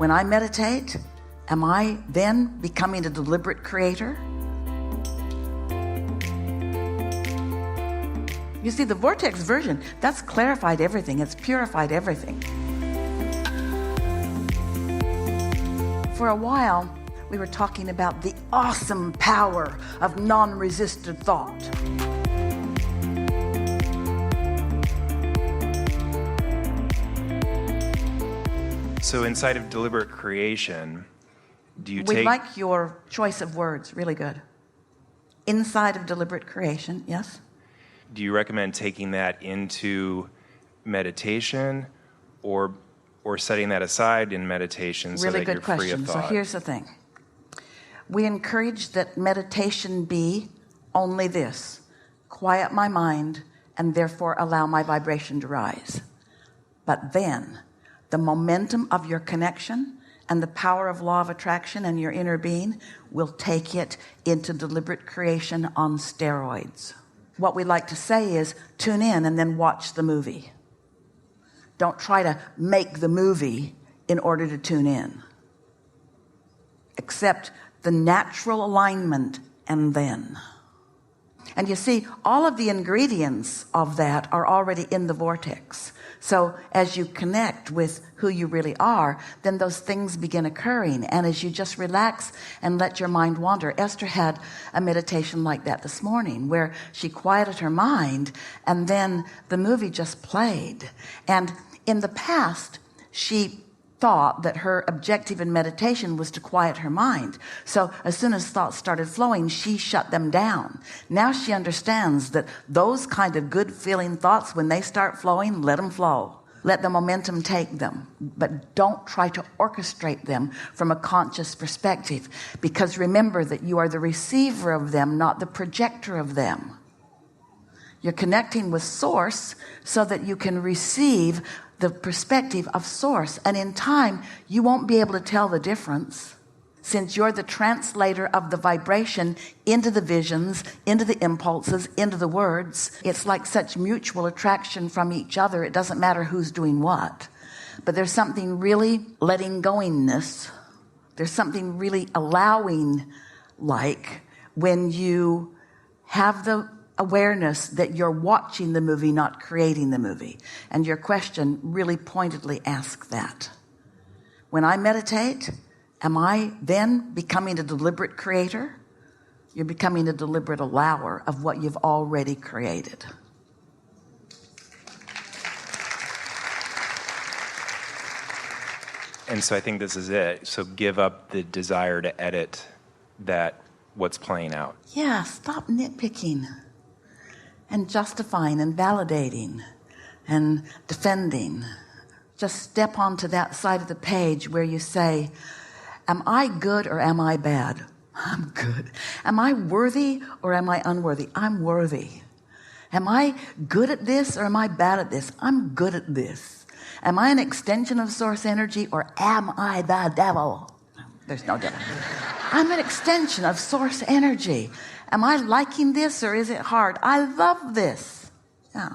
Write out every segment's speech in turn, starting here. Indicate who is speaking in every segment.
Speaker 1: When I meditate, am I then becoming a deliberate creator? You see, the vortex version, that's clarified everything. It's purified everything. For a while, we were talking about the awesome power of non-resistant thought.
Speaker 2: So inside of deliberate creation, do you
Speaker 1: We
Speaker 2: take...
Speaker 1: like your choice of words, really good. Inside of deliberate creation, yes?
Speaker 2: Do you recommend taking that into meditation or setting that aside in meditation so
Speaker 1: Really
Speaker 2: that you're
Speaker 1: good
Speaker 2: free of
Speaker 1: question. So
Speaker 2: thought?
Speaker 1: here's the thing. We encourage that meditation be only this: quiet my mind and therefore allow my vibration to rise. But then the momentum of your connection and the power of law of attraction and your inner being will take it into deliberate creation on steroids. What we like to say is tune in and then watch the movie. Don't try to make the movie in order to tune in. Accept the natural alignment and then. And you see, all of the ingredients of that are already in the vortex. So as you connect with who you really are, then those things begin occurring. And as you just relax and let your mind wander. Esther had a meditation like that this morning where she quieted her mind and then the movie just played. And in the past, she thought that her objective in meditation was to quiet her mind. So as soon as thoughts started flowing, she shut them down. Now she understands that those kind of good feeling thoughts, when they start flowing, let them flow. Let the momentum take them, but don't try to orchestrate them from a conscious perspective, because remember that you are the receiver of them, not the projector of them. You're connecting with source so that you can receive the perspective of source. And in time, you won't be able to tell the difference, since you're the translator of the vibration into the visions, into the impulses, into the words. It's like such mutual attraction from each other. It doesn't matter who's doing what. But there's something really letting goingness. There's something really allowing, like when you have the awareness that you're watching the movie, not creating the movie. And your question really pointedly asks that. When I meditate, am I then becoming a deliberate creator? You're becoming a deliberate allower of what you've already created.
Speaker 2: And so I think this is it. So give up the desire to edit what's playing out.
Speaker 1: Yeah, stop nitpicking and justifying and validating and defending. Just step onto that side of the page where you say, am I good or am I bad? I'm good. Am I worthy or am I unworthy? I'm worthy. Am I good at this or am I bad at this? I'm good at this. Am I an extension of source energy or am I the devil? There's no devil. I'm an extension of source energy. Am I liking this or is it hard? I love this. Yeah.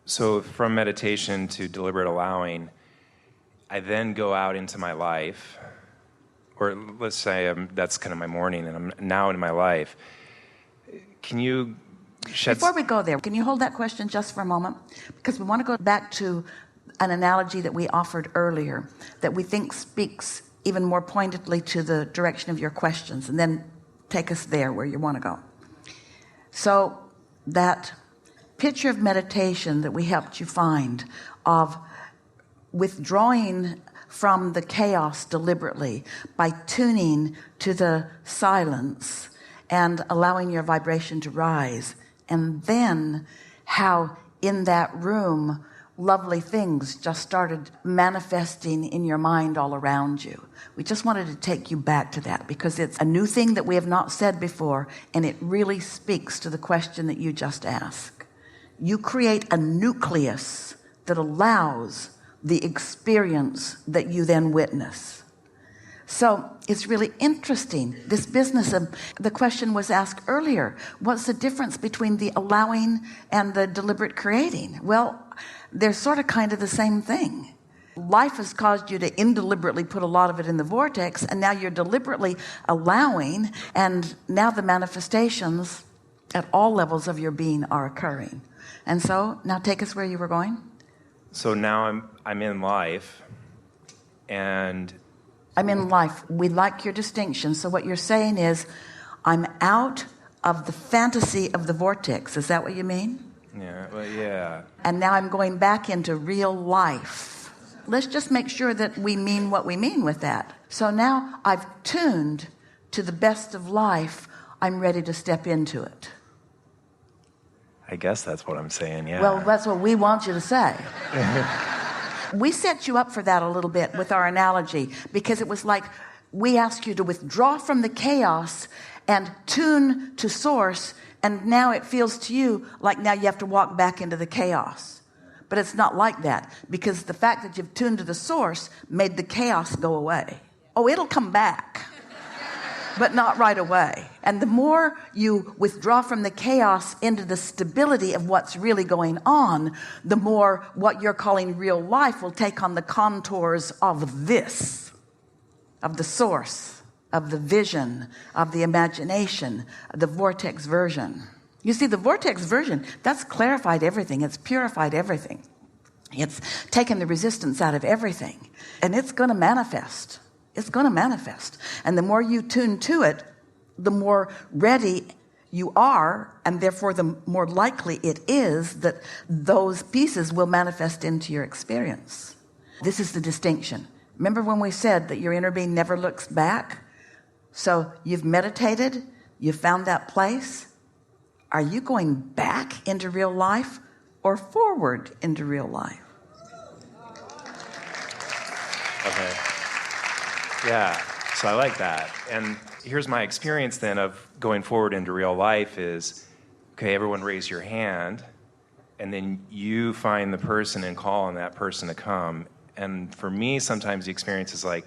Speaker 2: So from meditation to deliberate allowing, I then go out into my life, or let's say that's kind of my morning and I'm now in my life. Can you shed...
Speaker 1: Before we go there, can you hold that question just for a moment? Because we want to go back to an analogy that we offered earlier that we think speaks even more pointedly to the direction of your questions, and then take us there where you want to go. So that picture of meditation that we helped you find, of withdrawing from the chaos deliberately by tuning to the silence and allowing your vibration to rise, and then how in that room lovely things just started manifesting in your mind all around you. We just wanted to take you back to that because it's a new thing that we have not said before, and it really speaks to the question that you just asked. You create a nucleus that allows the experience that you then witness. So it's really interesting, this business of, the question was asked earlier, what's the difference between the allowing and the deliberate creating? Well, they're sort of kind of the same thing. Life has caused you to indeliberately put a lot of it in the vortex, and now you're deliberately allowing, and now the manifestations at all levels of your being are occurring. And so, now take us where you were going.
Speaker 2: So now I'm in life, and
Speaker 1: I'm in life. We like your distinction. So what you're saying is, I'm out of the fantasy of the vortex. Is that what you mean?
Speaker 2: yeah, well, yeah.
Speaker 1: And now I'm going back into real life. Let's just make sure that we mean what we mean with that. So now I've tuned to the best of life. I'm ready to step into it.
Speaker 2: I guess that's what I'm saying, yeah.
Speaker 1: Well, that's what we want you to say. We set you up for that a little bit with our analogy, because it was like we asked you to withdraw from the chaos and tune to source, and now it feels to you like now you have to walk back into the chaos. But it's not like that, because the fact that you've tuned to the source made the chaos go away. Oh, it'll come back, but not right away. And the more you withdraw from the chaos into the stability of what's really going on, the more what you're calling real life will take on the contours of this, of the source, of the vision, of the imagination, the vortex version. You see, the vortex version, that's clarified everything. It's purified everything. It's taken the resistance out of everything. And it's going to manifest. It's going to manifest. And the more you tune to it, the more ready you are, and therefore the more likely it is that those pieces will manifest into your experience. This is the distinction. Remember when we said that your inner being never looks back? So you've meditated, you've found that place. Are you going back into real life or forward into real life?
Speaker 2: Okay. Yeah, so I like that. And here's my experience then of going forward into real life is, okay, everyone raise your hand, and then you find the person and call on that person to come. And for me, sometimes the experience is like,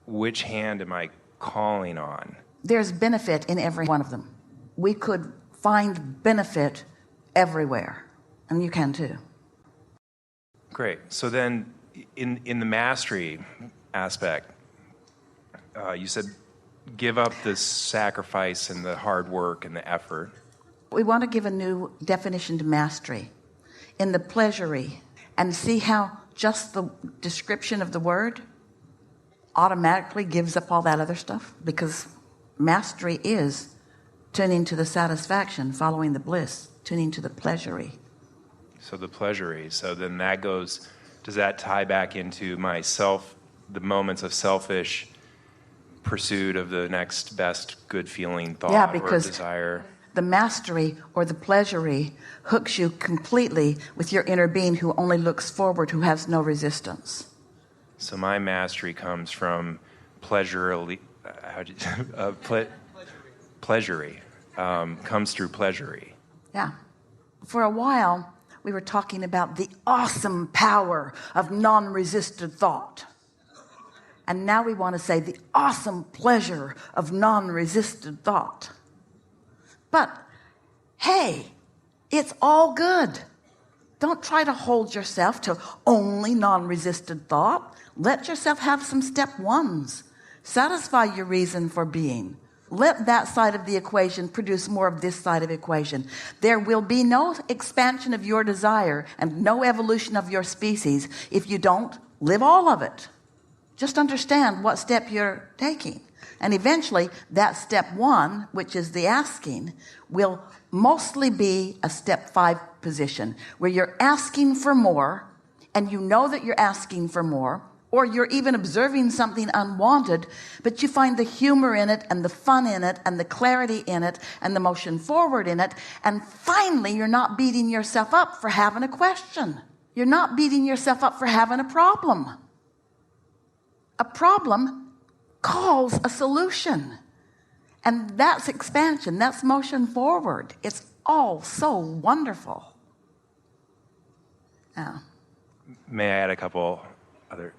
Speaker 2: which hand am I calling on?
Speaker 1: There's benefit in every one of them. We could find benefit everywhere, and you can too.
Speaker 2: Great. So then in the mastery aspect, you said give up the sacrifice and the hard work and the effort.
Speaker 1: We want to give a new definition to mastery in the pleasury, and see how just the description of the word automatically gives up all that other stuff, because mastery is tuning to the satisfaction, following the bliss, tuning to the pleasury.
Speaker 2: So the pleasury. So then that goes, does that tie back into my the moments of selfish pursuit of the next best good feeling thought or desire?
Speaker 1: The mastery or the pleasury hooks you completely with your inner being who only looks forward, who has no resistance.
Speaker 2: So my mastery comes from pleasury. Pleasury comes through pleasury.
Speaker 1: Yeah. For a while, we were talking about the awesome power of non-resistant thought. And now we want to say the awesome pleasure of non-resistant thought. But, hey, it's all good. Don't try to hold yourself to only non-resistant thought. Let yourself have some step ones. Satisfy your reason for being. Let that side of the equation produce more of this side of the equation. There will be no expansion of your desire and no evolution of your species if you don't live all of it. Just understand what step you're taking. And eventually, that step one, which is the asking, will mostly be a step 5 position, where you're asking for more, and you know that you're asking for more, or you're even observing something unwanted, but you find the humor in it, and the fun in it, and the clarity in it, and the motion forward in it, and finally, you're not beating yourself up for having a question. You're not beating yourself up for having a problem. A problem calls a solution. And that's expansion. That's motion forward. It's all so wonderful. Yeah.
Speaker 2: May I add a couple other?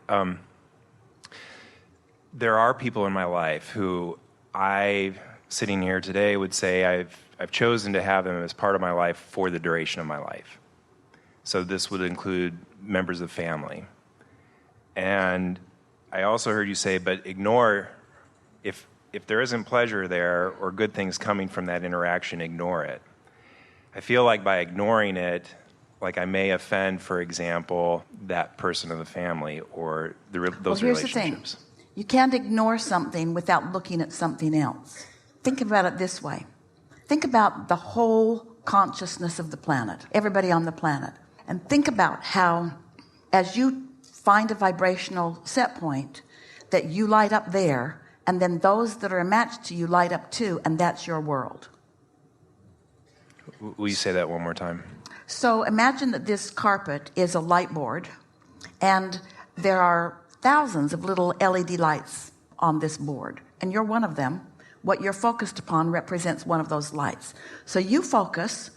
Speaker 2: There are people in my life who sitting here today, would say I've chosen to have them as part of my life for the duration of my life. So this would include members of family. And I also heard you say, but ignore, if there isn't pleasure there or good things coming from that interaction, ignore it. I feel like by ignoring it, like I may offend, for example, that person in the family or those
Speaker 1: here's
Speaker 2: relationships.
Speaker 1: The thing. You can't ignore something without looking at something else. Think about it this way. Think about the whole consciousness of the planet, everybody on the planet. And think about how, as you find a vibrational set point, that you light up there, and then those that are matched to you light up too, and that's your world.
Speaker 2: Will you say that one more time?
Speaker 1: So imagine that this carpet is a light board, and there are thousands of little LED lights on this board, and you're one of them. What you're focused upon represents one of those lights. So you focus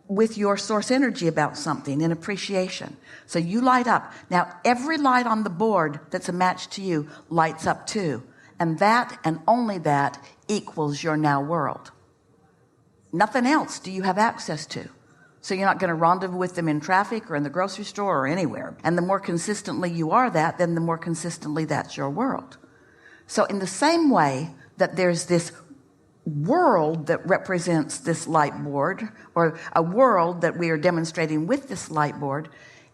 Speaker 1: with your source energy about something in appreciation. So you light up. Now, every light on the board that's a match to you lights up too. And that, and only that, equals your now world. Nothing else do you have access to. So you're not going to rendezvous with them in traffic or in the grocery store or anywhere. And the more consistently you are that, then the more consistently that's your world. So in the same way that there's this world that represents this light board, or a world that we are demonstrating with this light board,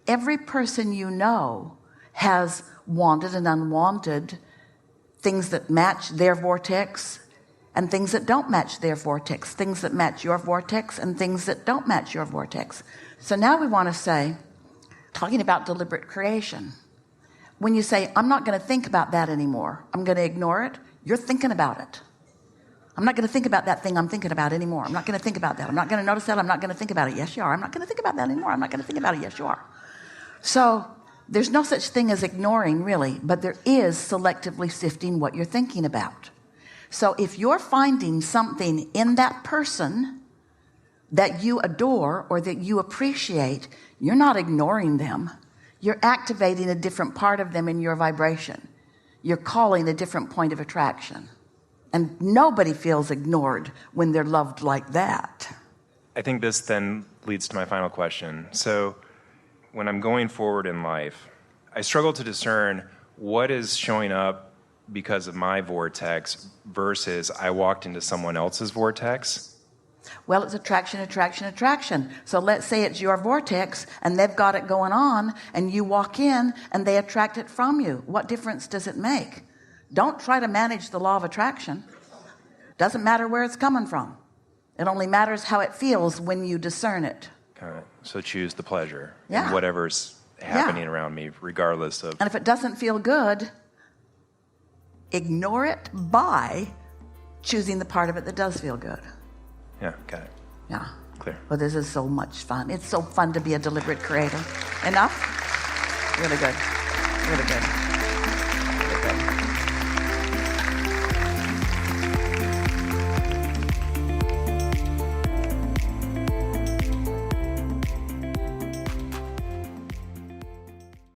Speaker 1: every person you know has wanted and unwanted things that match their vortex and things that don't match their vortex, things that match your vortex and things that don't match your vortex. So now we want to say, talking about deliberate creation, when you say, I'm not going to think about that anymore, I'm going to ignore it, you're thinking about it. I'm not going to think about that thing I'm thinking about anymore. I'm not going to think about that. I'm not going to notice that. I'm not going to think about it. Yes, you are. I'm not going to think about that anymore. I'm not going to think about it. Yes, you are. So there's no such thing as ignoring, really, but there is selectively sifting what you're thinking about. So if you're finding something in that person that you adore or that you appreciate, you're not ignoring them. You're activating a different part of them in your vibration. You're calling a different point of attraction. And nobody feels ignored when they're loved like that.
Speaker 2: I think this then leads to my final question. So when I'm going forward in life, I struggle to discern what is showing up because of my vortex versus I walked into someone else's vortex.
Speaker 1: Well, it's attraction, attraction, attraction. So let's say it's your vortex and they've got it going on and you walk in and they attract it from you. What difference does it make? Don't try to manage the law of attraction. Doesn't matter where it's coming from. It only matters how it feels when you discern it.
Speaker 2: Okay. So choose the pleasure
Speaker 1: in
Speaker 2: whatever's happening around me, regardless of...
Speaker 1: And if it doesn't feel good, ignore it by choosing the part of it that does feel good.
Speaker 2: Yeah, got it.
Speaker 1: Yeah.
Speaker 2: Clear.
Speaker 1: Well, this is so much fun. It's so fun to be a deliberate creator. Enough? Really good. Really good. Really good.